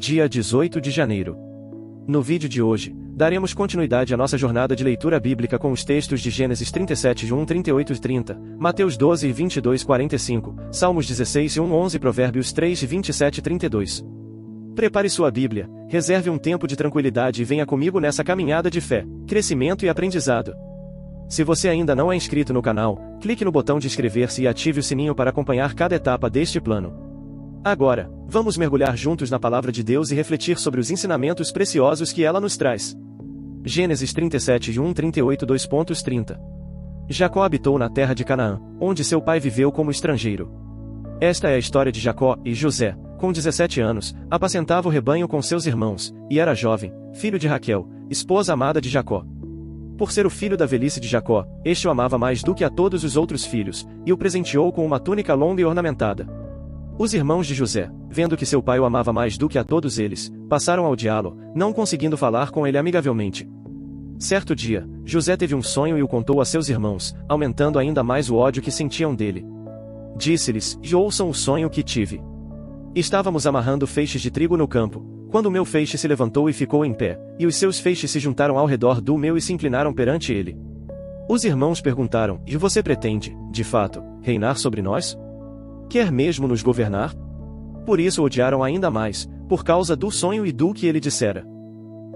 dia 18 de janeiro. No vídeo de hoje, daremos continuidade à nossa jornada de leitura bíblica com os textos de Gênesis 37, 1, 38 e 30, Mateus 12, 22, 45, Salmos 16, 1, 11 e Provérbios 3, 27 e 32. Prepare sua Bíblia, reserve um tempo de tranquilidade e venha comigo nessa caminhada de fé, crescimento e aprendizado. Se você ainda não é inscrito no canal, clique no botão de inscrever-se e ative o sininho para acompanhar cada etapa deste plano. Agora, vamos mergulhar juntos na Palavra de Deus e refletir sobre os ensinamentos preciosos que ela nos traz. Gênesis 37, 1, 38, 2.30. Jacó habitou na terra de Canaã, onde seu pai viveu como estrangeiro. Esta é a história de Jacó, e José, com 17 anos, apacentava o rebanho com seus irmãos, e era jovem, filho de Raquel, esposa amada de Jacó. Por ser o filho da velhice de Jacó, este o amava mais do que a todos os outros filhos, e o presenteou com uma túnica longa e ornamentada. Os irmãos de José, vendo que seu pai o amava mais do que a todos eles, passaram a odiá-lo, não conseguindo falar com ele amigavelmente. Certo dia, José teve um sonho e o contou a seus irmãos, aumentando ainda mais o ódio que sentiam dele. Disse-lhes: ouçam o sonho que tive. Estávamos amarrando feixes de trigo no campo, quando o meu feixe se levantou e ficou em pé, e os seus feixes se juntaram ao redor do meu e se inclinaram perante ele. Os irmãos perguntaram: e você pretende, de fato, reinar sobre nós? Quer mesmo nos governar? Por isso o odiaram ainda mais, por causa do sonho e do que ele dissera.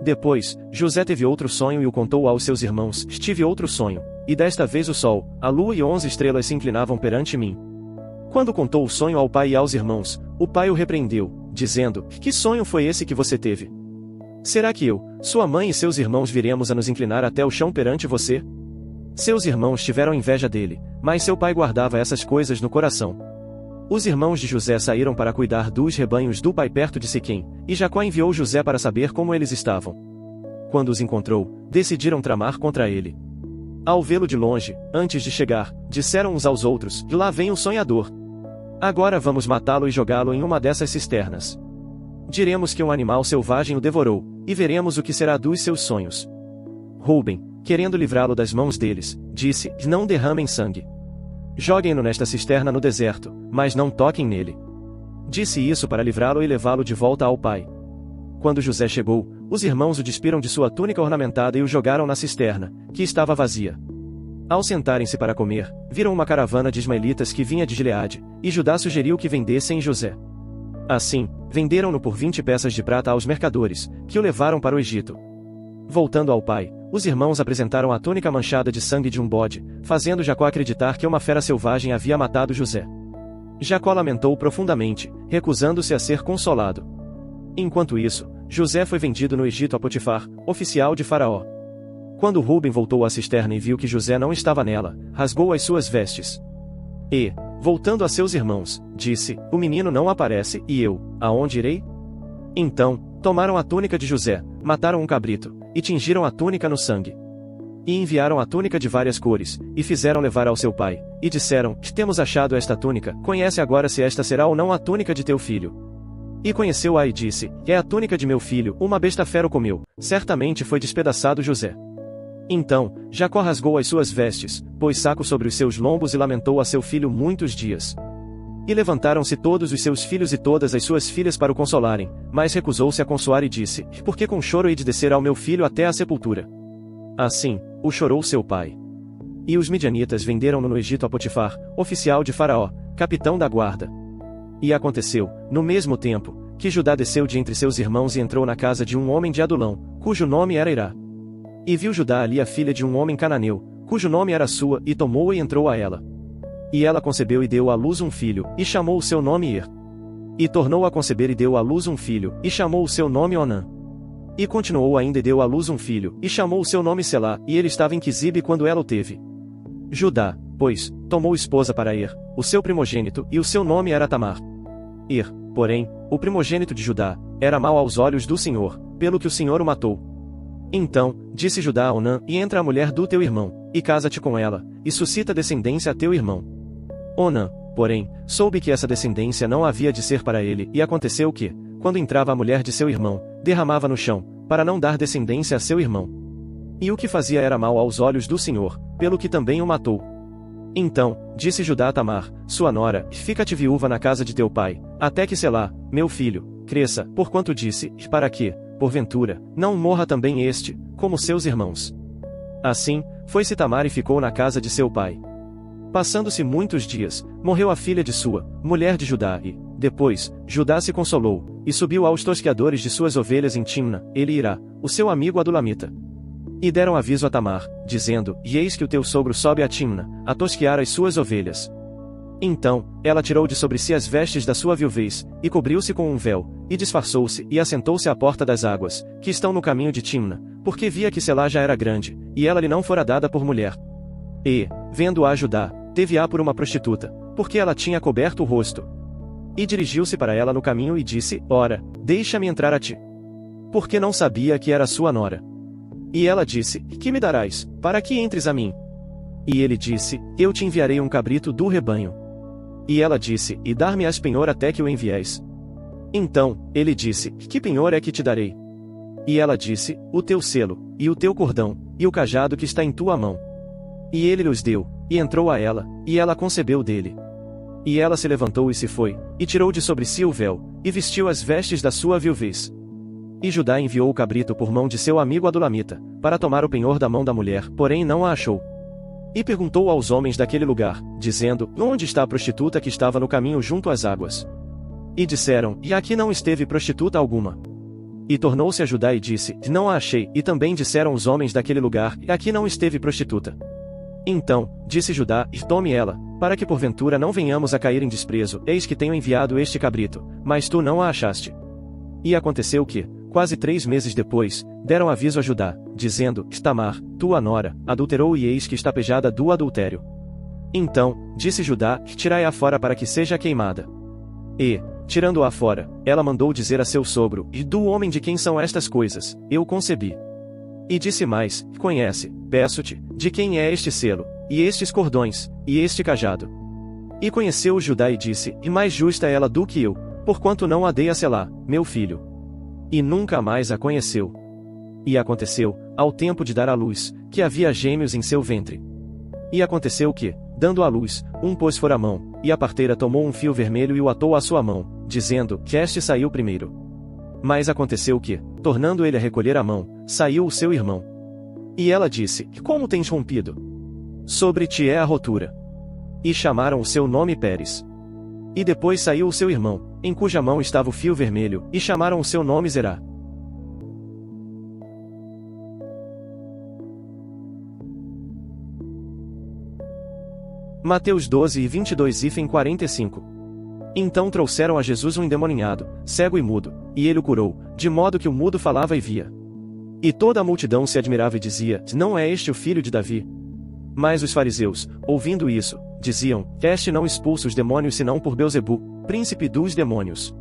Depois, José teve outro sonho e o contou aos seus irmãos: tive outro sonho, e desta vez o sol, a lua e 11 estrelas se inclinavam perante mim. Quando contou o sonho ao pai e aos irmãos, o pai o repreendeu, dizendo: que sonho foi esse que você teve? Será que eu, sua mãe e seus irmãos viremos a nos inclinar até o chão perante você? Seus irmãos tiveram inveja dele, mas seu pai guardava essas coisas no coração. Os irmãos de José saíram para cuidar dos rebanhos do pai perto de Siquém, e Jacó enviou José para saber como eles estavam. Quando os encontrou, decidiram tramar contra ele. Ao vê-lo de longe, antes de chegar, disseram uns aos outros: lá vem o sonhador. Agora vamos matá-lo e jogá-lo em uma dessas cisternas. Diremos que um animal selvagem o devorou, e veremos o que será dos seus sonhos. Rúben, querendo livrá-lo das mãos deles, disse: não derramem sangue. Joguem-no nesta cisterna no deserto, mas não toquem nele. Disse isso para livrá-lo e levá-lo de volta ao pai. Quando José chegou, os irmãos o despiram de sua túnica ornamentada e o jogaram na cisterna, que estava vazia. Ao sentarem-se para comer, viram uma caravana de ismaelitas que vinha de Gileade, e Judá sugeriu que vendessem José. Assim, venderam-no por 20 peças de prata aos mercadores, que o levaram para o Egito. Voltando ao pai, os irmãos apresentaram a túnica manchada de sangue de um bode, fazendo Jacó acreditar que uma fera selvagem havia matado José. Jacó lamentou profundamente, recusando-se a ser consolado. Enquanto isso, José foi vendido no Egito a Potifar, oficial de Faraó. Quando Rúben voltou à cisterna e viu que José não estava nela, rasgou as suas vestes. E, voltando a seus irmãos, disse: o menino não aparece, e eu, aonde irei? Então, tomaram a túnica de José, mataram um cabrito, e tingiram a túnica no sangue. E enviaram a túnica de várias cores, e fizeram levar ao seu pai, e disseram: temos achado esta túnica, conhece agora se esta será ou não a túnica de teu filho. E conheceu-a e disse: é a túnica de meu filho, uma besta fera o comeu, certamente foi despedaçado José. Então, Jacó rasgou as suas vestes, pôs saco sobre os seus lombos e lamentou a seu filho muitos dias. E levantaram-se todos os seus filhos e todas as suas filhas para o consolarem, mas recusou-se a consolar e disse: porque com choro hei de descer ao meu filho até a sepultura. Assim, o chorou seu pai. E os midianitas venderam-no no Egito a Potifar, oficial de Faraó, capitão da guarda. E aconteceu, no mesmo tempo, que Judá desceu de entre seus irmãos e entrou na casa de um homem de Adulão, cujo nome era Irá. E viu Judá ali a filha de um homem cananeu, cujo nome era Sua, e tomou-a e entrou a ela. E ela concebeu e deu à luz um filho, e chamou o seu nome Ir. E tornou a conceber e deu à luz um filho, e chamou o seu nome Onã. E continuou ainda e deu à luz um filho, e chamou o seu nome Selá, e ele estava em Quisibe quando ela o teve. Judá, pois, tomou esposa para Ir, o seu primogênito, e o seu nome era Tamar. Ir, porém, o primogênito de Judá, era mau aos olhos do Senhor, pelo que o Senhor o matou. Então, disse Judá a Onã: e entra a mulher do teu irmão, e casa-te com ela, e suscita descendência a teu irmão. Onã, porém, soube que essa descendência não havia de ser para ele, e aconteceu que, quando entrava a mulher de seu irmão, derramava no chão, para não dar descendência a seu irmão. E o que fazia era mal aos olhos do Senhor, pelo que também o matou. Então, disse Judá a Tamar, sua nora: fica-te viúva na casa de teu pai, até que Selá, meu filho, cresça, porquanto disse, para que, porventura, não morra também este, como seus irmãos. Assim, foi-se Tamar e ficou na casa de seu pai. Passando-se muitos dias, morreu a filha de sua, mulher de Judá e, depois, Judá se consolou, e subiu aos tosqueadores de suas ovelhas em Timna, ele irá, o seu amigo adulamita. E deram aviso a Tamar, dizendo, e eis que o teu sogro sobe a Timna, a tosquear as suas ovelhas. Então, ela tirou de sobre si as vestes da sua viuvez, e cobriu-se com um véu, e disfarçou-se, e assentou-se à porta das águas, que estão no caminho de Timna, porque via que Selá já era grande, e ela lhe não fora dada por mulher. E, vendo-a Judá, teve-a por uma prostituta, porque ela tinha coberto o rosto. E dirigiu-se para ela no caminho e disse, ora, deixa-me entrar a ti. Porque não sabia que era sua nora. E ela disse, que me darás, para que entres a mim? E ele disse, eu te enviarei um cabrito do rebanho. E ela disse, e dar-me-ás penhor até que o envies. Então, ele disse, que penhor é que te darei? E ela disse, o teu selo, e o teu cordão, e o cajado que está em tua mão. E ele lhes deu, e entrou a ela, e ela concebeu dele. E ela se levantou e se foi, e tirou de sobre si o véu, e vestiu as vestes da sua viuvez. E Judá enviou o cabrito por mão de seu amigo adulamita, para tomar o penhor da mão da mulher, porém não a achou. E perguntou aos homens daquele lugar, dizendo, onde está a prostituta que estava no caminho junto às águas? E disseram, e aqui não esteve prostituta alguma. E tornou-se a Judá e disse, não a achei, e também disseram os homens daquele lugar, e aqui não esteve prostituta. Então, disse Judá, e tome ela, para que porventura não venhamos a cair em desprezo, eis que tenho enviado este cabrito, mas tu não a achaste. E aconteceu que, quase 3 meses depois, deram aviso a Judá, dizendo, Tamar, tua nora, adulterou e eis que está pejada do adultério. Então, disse Judá, tirai-a fora para que seja queimada. E, tirando-a fora, ela mandou dizer a seu sogro, e do homem de quem são estas coisas, eu concebi. E disse mais, conhece, peço-te, de quem é este selo, e estes cordões, e este cajado. E conheceu Judá e disse, e mais justa é ela do que eu, porquanto não a dei a Selá, meu filho. E nunca mais a conheceu. E aconteceu, ao tempo de dar à luz, que havia gêmeos em seu ventre. E aconteceu que, dando à luz, um pôs fora a mão, e a parteira tomou um fio vermelho e o atou à sua mão, dizendo, que este saiu primeiro. Mas aconteceu que, tornando ele a recolher a mão, saiu o seu irmão. E ela disse, como tens rompido? Sobre ti é a rotura. E chamaram o seu nome Pérez. E depois saiu o seu irmão, em cuja mão estava o fio vermelho, e chamaram o seu nome Zerá. Mateus 12 22 e 45. Então trouxeram a Jesus um endemoninhado, cego e mudo, e ele o curou, de modo que o mudo falava e via. E toda a multidão se admirava e dizia, não é este o filho de Davi? Mas os fariseus, ouvindo isso, diziam, este não expulsa os demônios senão por Beelzebu, príncipe dos demônios.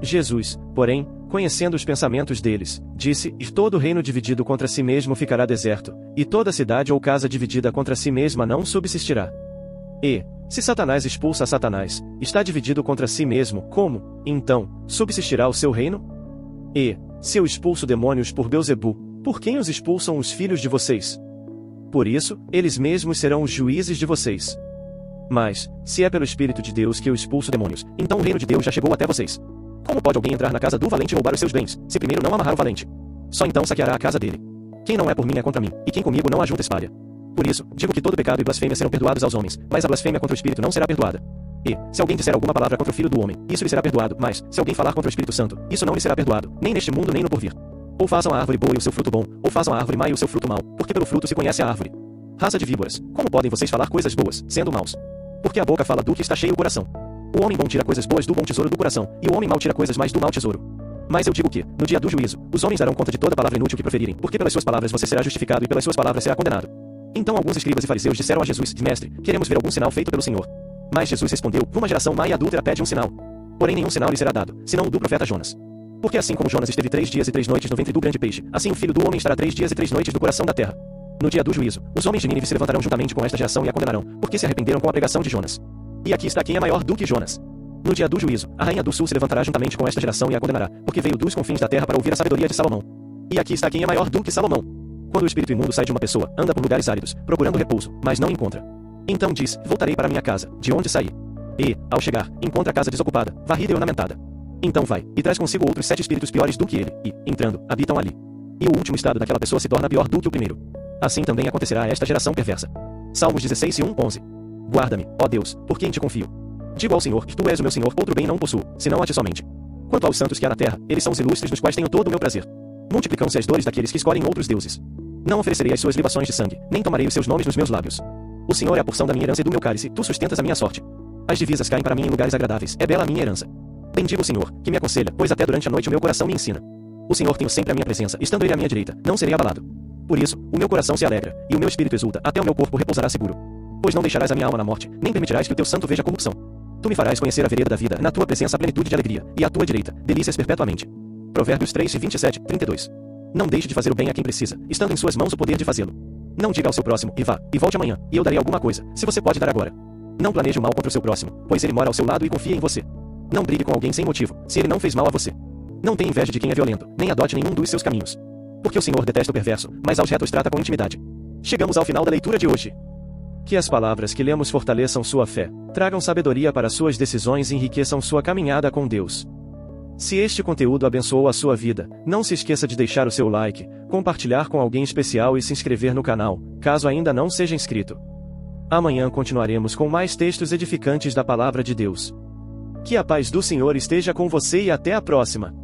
Jesus, porém, conhecendo os pensamentos deles, disse, e todo reino dividido contra si mesmo ficará deserto, e toda cidade ou casa dividida contra si mesma não subsistirá. E, se Satanás expulsa a Satanás, está dividido contra si mesmo, como, então, subsistirá o seu reino? E, se eu expulso demônios por Beelzebu, por quem os expulsam os filhos de vocês? Por isso, eles mesmos serão os juízes de vocês. Mas, se é pelo Espírito de Deus que eu expulso demônios, então o reino de Deus já chegou até vocês. Como pode alguém entrar na casa do valente e roubar os seus bens, se primeiro não amarrar o valente? Só então saqueará a casa dele. Quem não é por mim é contra mim, e quem comigo não ajunta espalha. Por isso, digo que todo pecado e blasfêmia serão perdoados aos homens, mas a blasfêmia contra o Espírito não será perdoada. E, se alguém disser alguma palavra contra o Filho do Homem, isso lhe será perdoado, mas, se alguém falar contra o Espírito Santo, isso não lhe será perdoado, nem neste mundo nem no porvir. Ou façam a árvore boa e o seu fruto bom, ou façam a árvore má e o seu fruto mau, porque pelo fruto se conhece a árvore. Raça de víboras, como podem vocês falar coisas boas, sendo maus? Porque a boca fala do que está cheio o coração. O homem bom tira coisas boas do bom tesouro do coração, e o homem mau tira coisas mais do mau tesouro. Mas eu digo que, no dia do juízo, os homens darão conta de toda palavra inútil que proferirem, porque pelas suas palavras você será justificado e pelas suas palavras será condenado. Então alguns escribas e fariseus disseram a Jesus, mestre, queremos ver algum sinal feito pelo Senhor. Mas Jesus respondeu, uma geração má e adúltera pede um sinal. Porém nenhum sinal lhe será dado, senão o do profeta Jonas. Porque assim como Jonas esteve 3 dias e 3 noites no ventre do grande peixe, assim o Filho do Homem estará 3 dias e 3 noites no coração da terra. No dia do juízo, os homens de Nínive se levantarão juntamente com esta geração e a condenarão, porque se arrependeram com a pregação de Jonas. E aqui está quem é maior do que Jonas. No dia do juízo, a rainha do sul se levantará juntamente com esta geração e a condenará, porque veio dos confins da terra para ouvir a sabedoria de Salomão. E aqui está quem é maior do que Salomão. Quando o espírito imundo sai de uma pessoa, anda por lugares áridos, procurando repouso, mas não encontra. Então diz, voltarei para minha casa, de onde saí. E, ao chegar, encontra a casa desocupada, varrida e ornamentada. Então vai, e traz consigo outros 7 espíritos piores do que ele, e, entrando, habitam ali. E o último estado daquela pessoa se torna pior do que o primeiro. Assim também acontecerá a esta geração perversa. Salmos 16 e 1:11. Guarda-me, ó Deus, porque em ti confio. Digo ao Senhor que tu és o meu Senhor, outro bem não possuo, senão a ti somente. Quanto aos santos que há na terra, eles são os ilustres nos quais tenho todo o meu prazer. Multiplicam-se as dores daqueles que escolhem outros deuses. Não oferecerei as suas libações de sangue, nem tomarei os seus nomes nos meus lábios. O Senhor é a porção da minha herança e do meu cálice, tu sustentas a minha sorte. As divisas caem para mim em lugares agradáveis, é bela a minha herança. Bendigo o Senhor, que me aconselha, pois até durante a noite o meu coração me ensina. O Senhor tem sempre a minha presença, estando ele à minha direita, não serei abalado. Por isso, o meu coração se alegra, e o meu espírito exulta, até o meu corpo repousará seguro. Pois não deixarás a minha alma na morte, nem permitirás que o teu santo veja corrupção. Tu me farás conhecer a vereda da vida, na tua presença a plenitude de alegria, e à tua direita, delícias perpetuamente. Provérbios 3 e 27, 32. Não deixe de fazer o bem a quem precisa, estando em suas mãos o poder de fazê-lo. Não diga ao seu próximo, e vá, e volte amanhã, e eu darei alguma coisa, se você pode dar agora. Não planeje o mal contra o seu próximo, pois ele mora ao seu lado e confia em você. Não brigue com alguém sem motivo, se ele não fez mal a você. Não tenha inveja de quem é violento, nem adote nenhum dos seus caminhos. Porque o Senhor detesta o perverso, mas aos retos trata com intimidade. Chegamos ao final da leitura de hoje. Que as palavras que lemos fortaleçam sua fé, tragam sabedoria para suas decisões e enriqueçam sua caminhada com Deus. Se este conteúdo abençoou a sua vida, não se esqueça de deixar o seu like, compartilhar com alguém especial e se inscrever no canal, caso ainda não seja inscrito. Amanhã continuaremos com mais textos edificantes da Palavra de Deus. Que a paz do Senhor esteja com você e até a próxima!